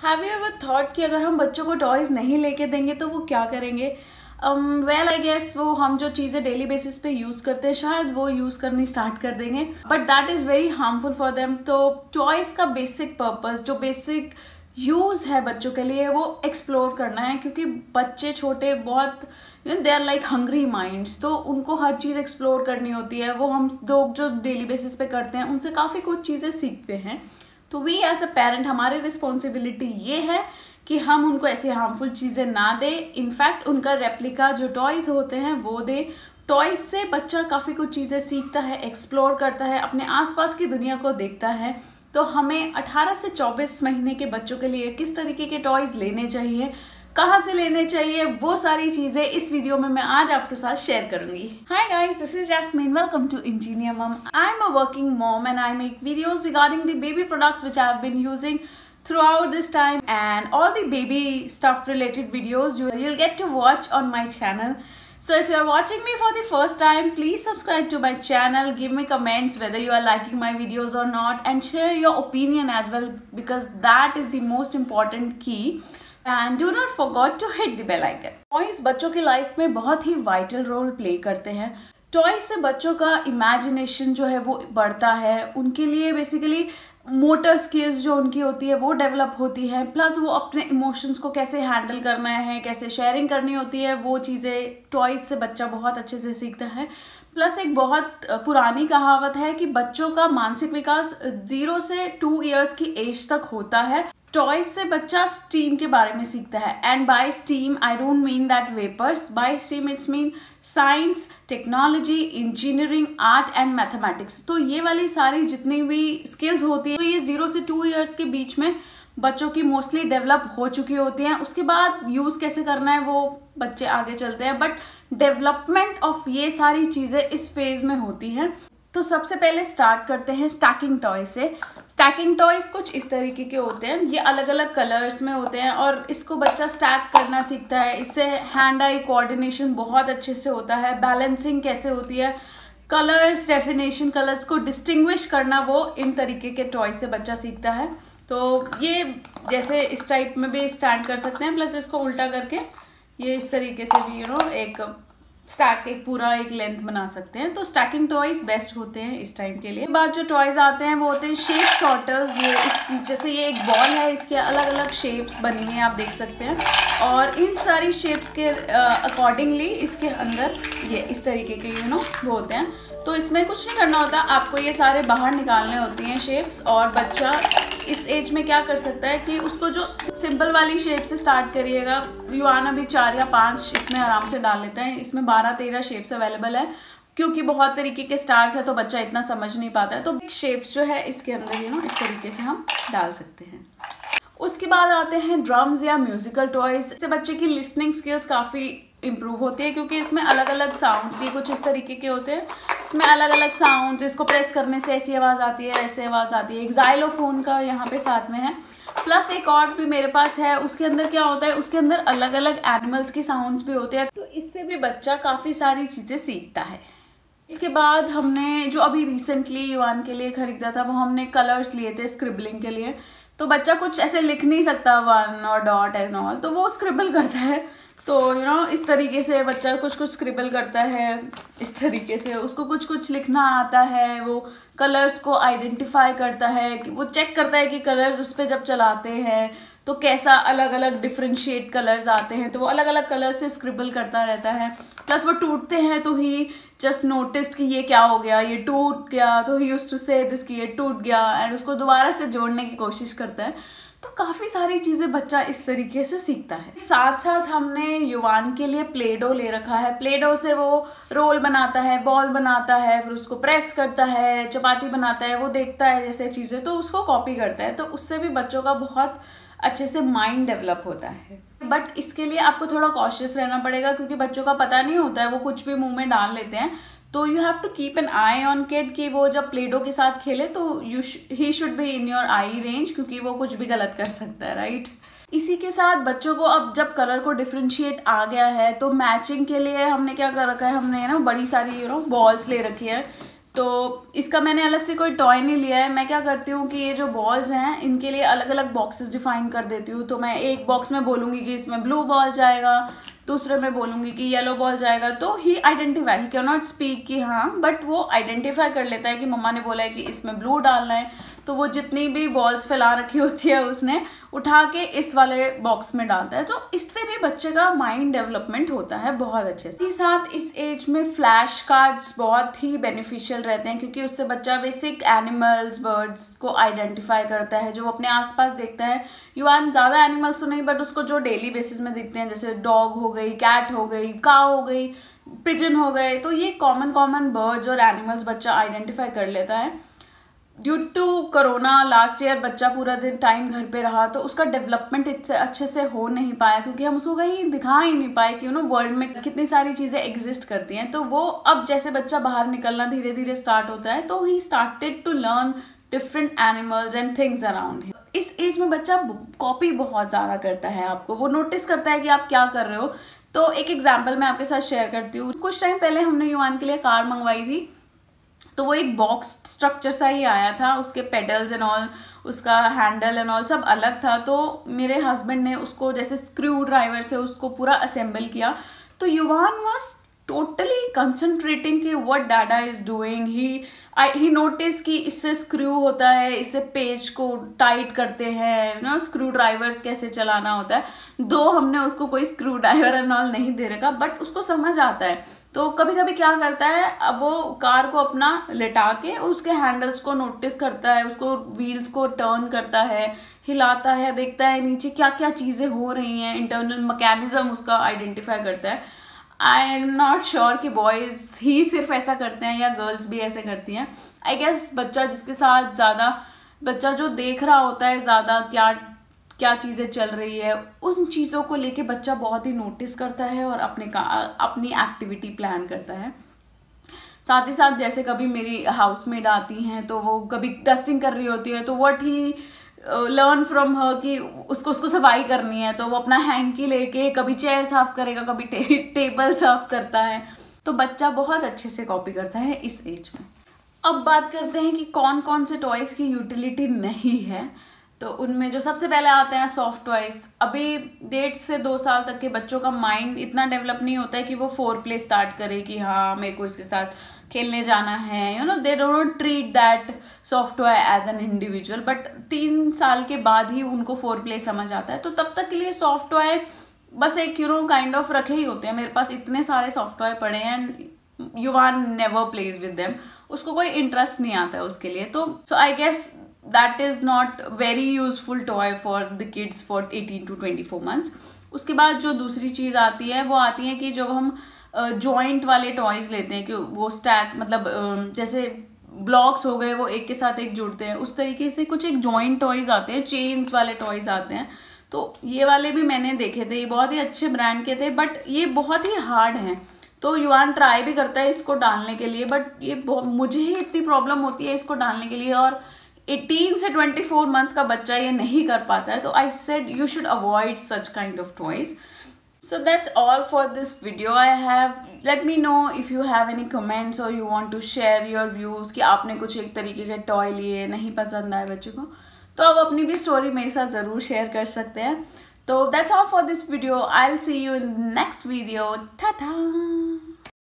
Have you ever thought कि अगर हम बच्चों को टॉयज़ नहीं लेके देंगे तो वो क्या करेंगे? वेल आई गेस वो हम जो चीज़ें डेली बेसिस पे यूज़ करते हैं शायद वो यूज़ करनी स्टार्ट कर देंगे, but that is very harmful for them. तो टॉयज़ का बेसिक पर्पस, जो बेसिक यूज़ है बच्चों के लिए, वो एक्सप्लोर करना है, क्योंकि बच्चे छोटे बहुत they are like hungry minds, तो उनको हर चीज़ एक्सप्लोर करनी होती है। वो हम लोग जो डेली बेसिस पे करते हैं उनसे काफ़ी कुछ चीज़ें सीखते हैं। तो वी एज अ पेरेंट हमारी रिस्पॉन्सिबिलिटी ये है कि हम उनको ऐसी हार्मफुल चीज़ें ना दें। इनफैक्ट उनका रेप्लिका जो टॉयज़ होते हैं वो दें। टॉयज़ से बच्चा काफ़ी कुछ चीज़ें सीखता है, एक्सप्लोर करता है, अपने आसपास की दुनिया को देखता है। तो हमें 18 से 24 महीने के बच्चों के लिए किस तरीके के टॉयज़ लेने चाहिए, कहाँ से लेने चाहिए, वो सारी चीज़ें इस वीडियो में मैं आज आपके साथ शेयर करूंगी। Hi guys, this is Jasmine, welcome to engineer mom. I am a working mom and I make videos regarding the baby products which I have been using throughout this time, and all the baby stuff related videos you'll get to watch on my channel. So if you are watching me for the first time, please subscribe to my channel, give me comments whether you are liking my videos or not, and share your opinion as well, because that is the most important key. And do not forget to hit the bell icon. Toys बच्चों की life में बहुत ही vital role play करते हैं। Toys से बच्चों का imagination जो है वो बढ़ता है, उनके लिए बेसिकली मोटर स्किल्स जो उनकी होती है वो डेवलप होती है, प्लस वो अपने इमोशंस को कैसे हैंडल करना है, कैसे शेयरिंग करनी होती है, वो चीज़ें टॉयज से बच्चा बहुत अच्छे से सीखता है। प्लस एक बहुत पुरानी कहावत है कि बच्चों का मानसिक विकास 0 से 2 इयर्स की एज तक होता है। टॉयज से बच्चा स्टीम के बारे में सीखता है, and by steam I don't mean that vapours, by steam it's mean science, technology, engineering, art and mathematics. तो ये वाली सारी जितनी भी स्किल्स होती है तो ये 0 से 2 इयर्स के बीच में बच्चों की मोस्टली डेवलप हो चुकी होती हैं। उसके बाद यूज़ कैसे करना है वो बच्चे आगे चलते हैं, बट डेवलपमेंट ऑफ ये सारी चीज़ें इस फेज में होती हैं। तो सबसे पहले स्टार्ट करते हैं स्टैकिंग टॉय से। स्टैकिंग टॉयज कुछ इस तरीके के होते हैं, ये अलग अलग कलर्स में होते हैं और इसको बच्चा स्टैक करना सीखता है। इससे हैंड आई कोऑर्डिनेशन बहुत अच्छे से होता है, बैलेंसिंग कैसे होती है, कलर्स डेफिनेशन, कलर्स को डिस्टिंग्विश करना, वो इन तरीके के टॉय से बच्चा सीखता है। तो ये जैसे इस टाइप में भी स्टैंड कर सकते हैं, प्लस इसको उल्टा करके ये इस तरीके से भी एक स्टैक एक पूरा एक लेंथ बना सकते हैं। तो स्टैकिंग टॉयज बेस्ट होते हैं इस टाइम के लिए। बाद जो टॉयज आते हैं वो होते हैं शेप सॉर्टर्स। ये जैसे ये एक बॉल है, इसके अलग अलग शेप्स बनी हुई हैं, आप देख सकते हैं, और इन सारी शेप्स के अकॉर्डिंगली इसके अंदर ये इस तरीके के वो होते हैं। तो इसमें कुछ नहीं करना होता, आपको ये सारे बाहर निकालने होती हैं शेप्स, और बच्चा इस एज में क्या कर सकता है कि उसको जो सिंपल वाली शेप से स्टार्ट करिएगा, युवान अभी 4 या 5 इसमें आराम से डाल लेते हैं। इसमें 12-13 शेप्स अवेलेबल है, क्योंकि बहुत तरीके के स्टार्स है तो बच्चा इतना समझ नहीं पाता है। तो शेप्स जो है इसके अंदर इस तरीके से हम डाल सकते हैं। उसके बाद आते हैं ड्रम्स या म्यूजिकल टॉयज। इससे बच्चे की लिसनिंग स्किल्स काफ़ी इम्प्रूव होती है, क्योंकि इसमें अलग अलग साउंड्स, ये कुछ इस तरीके के होते हैं, इसमें अलग अलग साउंड्स, इसको प्रेस करने से ऐसी आवाज़ आती है, ऐसे आवाज़ आती है। एक ज़ाइलोफोन का यहाँ पे साथ में है, प्लस एक और भी मेरे पास है। उसके अंदर क्या होता है, उसके अंदर अलग अलग एनिमल्स की साउंड्स भी होते हैं, तो इससे भी बच्चा काफ़ी सारी चीज़ें सीखता है। इसके बाद हमने जो अभी रिसेंटली युवान के लिए खरीदा था, वो हमने कलर्स लिए थे स्क्रिबलिंग के लिए। तो बच्चा कुछ ऐसे लिख नहीं सकता 1 और डॉट एंड ऑल, तो वो स्क्रिबल करता है। तो इस तरीके से बच्चा कुछ कुछ स्क्रिबल करता है, इस तरीके से उसको कुछ कुछ लिखना आता है। वो कलर्स को आइडेंटिफाई करता है, कि वो चेक करता है कि कलर्स उस पर जब चलाते हैं तो कैसा अलग अलग डिफ्रेंशिएट कलर्स आते हैं, तो वो अलग अलग कलर से स्क्रिबल करता रहता है। प्लस वो टूटते हैं तो ही जस्ट नोटिस कि ये क्या हो गया, ये टूट गया, तो ही यूज्ड टू से दिस कि ये टूट गया, एंड उसको दोबारा से जोड़ने की कोशिश करता है। तो काफ़ी सारी चीज़ें बच्चा इस तरीके से सीखता है। साथ साथ हमने युवान के लिए प्ले डो ले रखा है। प्ले डो से वो रोल बनाता है, बॉल बनाता है, फिर उसको प्रेस करता है, चपाती बनाता है, वो देखता है जैसे चीज़ें, तो उसको कॉपी करता है। तो उससे भी बच्चों का बहुत अच्छे से माइंड डेवलप होता है। बट इसके लिए आपको थोड़ा कॉशियस रहना पड़ेगा, क्योंकि बच्चों का पता नहीं होता है, वो कुछ भी मुंह में डाल लेते हैं। तो you have to keep an eye on kid कि वो जब प्ले डो के साथ खेले तो ही should be in your eye range, क्योंकि वो कुछ भी गलत कर सकता है, राइट। इसी के साथ बच्चों को अब जब कलर को डिफ्रेंशिएट आ गया है, तो मैचिंग के लिए हमने क्या कर रखा है, हमने बड़ी सारी बॉल्स ले रखी है। तो इसका मैंने अलग से कोई टॉय नहीं लिया है। मैं क्या करती हूँ कि ये जो बॉल्स हैं इनके लिए अलग अलग बॉक्सेस डिफाइन कर देती हूँ। तो मैं एक बॉक्स में बोलूँगी कि इसमें ब्लू बॉल जाएगा, दूसरे में बोलूँगी कि येलो बॉल जाएगा। तो he identify, he can not speak कि हाँ, बट वो आइडेंटिफाई कर लेता है कि मम्मा ने बोला है कि इसमें ब्लू डालना है। तो वो जितनी भी बॉल्स फैला रखी होती है उसने उठा के इस वाले बॉक्स में डालता है। तो इससे भी बच्चे का माइंड डेवलपमेंट होता है बहुत अच्छे से। साथ इस एज में फ्लैश कार्ड्स बहुत ही बेनिफिशियल रहते हैं, क्योंकि उससे बच्चा बेसिक एनिमल्स, बर्ड्स को आइडेंटिफाई करता है जो वो अपने आसपास देखता है। युवान ज़्यादा एनिमल्स तो नहीं, बट उसको जो डेली बेसिस में दिखते हैं, जैसे डॉग हो गई, कैट हो गई, काऊ हो गई, पिजन हो गए, तो ये कॉमन बर्ड्स और एनिमल्स बच्चा आइडेंटिफाई कर लेता है। Due to corona last year बच्चा पूरा दिन टाइम घर पे रहा, तो उसका डेवलपमेंट इतने अच्छे से हो नहीं पाया, क्योंकि हम उसको कहीं दिखा ही नहीं पाए कि वर्ल्ड में कितनी सारी चीज़ें एग्जिस्ट करती हैं। तो वो अब जैसे बच्चा बाहर निकलना धीरे धीरे स्टार्ट होता है, तो he started to learn different animals and things around him. इस एज में बच्चा कॉपी बहुत ज़्यादा करता है, आपको वो नोटिस करता है कि आप क्या कर रहे हो। तो एक एग्जाम्पल मैं आपके साथ शेयर करती हूँ। कुछ टाइम पहले हमने युवान के लिए कार मंगवाई थी, तो वो एक बॉक्स स्ट्रक्चर सा ही आया था, उसके पेडल्स एंड ऑल, उसका हैंडल एंड ऑल सब अलग था। तो मेरे हस्बैंड ने उसको जैसे स्क्रू ड्राइवर से उसको पूरा असेंबल किया। तो युवान वाज टोटली कंसंट्रेटिंग कि what Dada is doing. He notice कि इससे स्क्रू होता है, इससे पेज को टाइट करते हैं, स्क्रू ड्राइवर कैसे चलाना होता है। दो हमने उसको कोई स्क्रू ड्राइवर एंड ऑल नहीं दे रखा, बट उसको समझ आता है। तो कभी कभी क्या करता है, अब वो कार को अपना लेटा के उसके हैंडल्स को नोटिस करता है, उसको व्हील्स को टर्न करता है, हिलाता है, देखता है नीचे क्या क्या चीज़ें हो रही हैं, इंटरनल मैकेनिज्म उसका आइडेंटिफाई करता है। आई एम नॉट श्योर कि बॉयज़ ही सिर्फ ऐसा करते हैं या गर्ल्स भी ऐसे करती हैं। आई गेस बच्चा जिसके साथ ज़्यादा, बच्चा जो देख रहा होता है ज़्यादा क्या चीज़ें चल रही है, उन चीज़ों को लेके बच्चा बहुत ही नोटिस करता है और अपनी एक्टिविटी प्लान करता है। साथ ही साथ जैसे कभी मेरी हाउसमेट आती हैं, तो वो कभी डस्टिंग कर रही होती है, तो what he learn from her कि उसको सफाई करनी है, तो वो अपना हैंकी लेके कभी चेयर साफ करेगा, कभी टेबल साफ करता है। तो बच्चा बहुत अच्छे से कॉपी करता है इस एज में। अब बात करते हैं कि कौन कौन से टॉयज़ की यूटिलिटी नहीं है। तो उनमें जो सबसे पहले आते हैं सॉफ्ट टॉयज़। अभी 1.5 से 2 साल तक के बच्चों का माइंड इतना डेवलप नहीं होता है कि वो फोर प्ले स्टार्ट करे कि हाँ मेरे को इसके साथ खेलने जाना है। They don't treat that soft toy as an individual, but 3 साल के बाद ही उनको फोर प्ले समझ आता है। तो तब तक के लिए सॉफ्ट टॉय बस एक काइंड ऑफ रखे ही होते हैं। मेरे पास इतने सारे सॉफ्ट टॉय पड़े हैं, युवान नेवर प्लेज विद देम, उसको कोई इंटरेस्ट नहीं आता है उसके लिए। तो so I guess that is not very useful toy for the kids for 18 to 24 months. उसके बाद जो दूसरी चीज़ आती है वो आती है कि जब हम जॉइंट वाले टॉयज़ लेते हैं, कि वो स्टैक मतलब जैसे ब्लॉक्स हो गए वो एक के साथ एक जुड़ते हैं, उस तरीके से कुछ एक जॉइंट टॉयज़ आते हैं, चेन्स वाले टॉयज़ आते हैं। तो ये वाले भी मैंने देखे थे, ये बहुत ही अच्छे ब्रांड के थे, बट ये बहुत ही हार्ड हैं। तो युवान ट्राई भी करता है इसको डालने के लिए, बट ये मुझे ही इतनी प्रॉब्लम होती है इसको डालने के लिए, और 18 से 24 मंथ का बच्चा ये नहीं कर पाता है। तो I said you should avoid such kind of toys. So that's all for this video I have. Let me know if you have any comments or you want to share your views कि आपने कुछ एक तरीके के toy लिए, नहीं पसंद आए बच्चों को, तो आप अपनी भी स्टोरी मेरे साथ ज़रूर शेयर कर सकते हैं। तो that's all for this video. I'll see you in the next video. Ta-ta!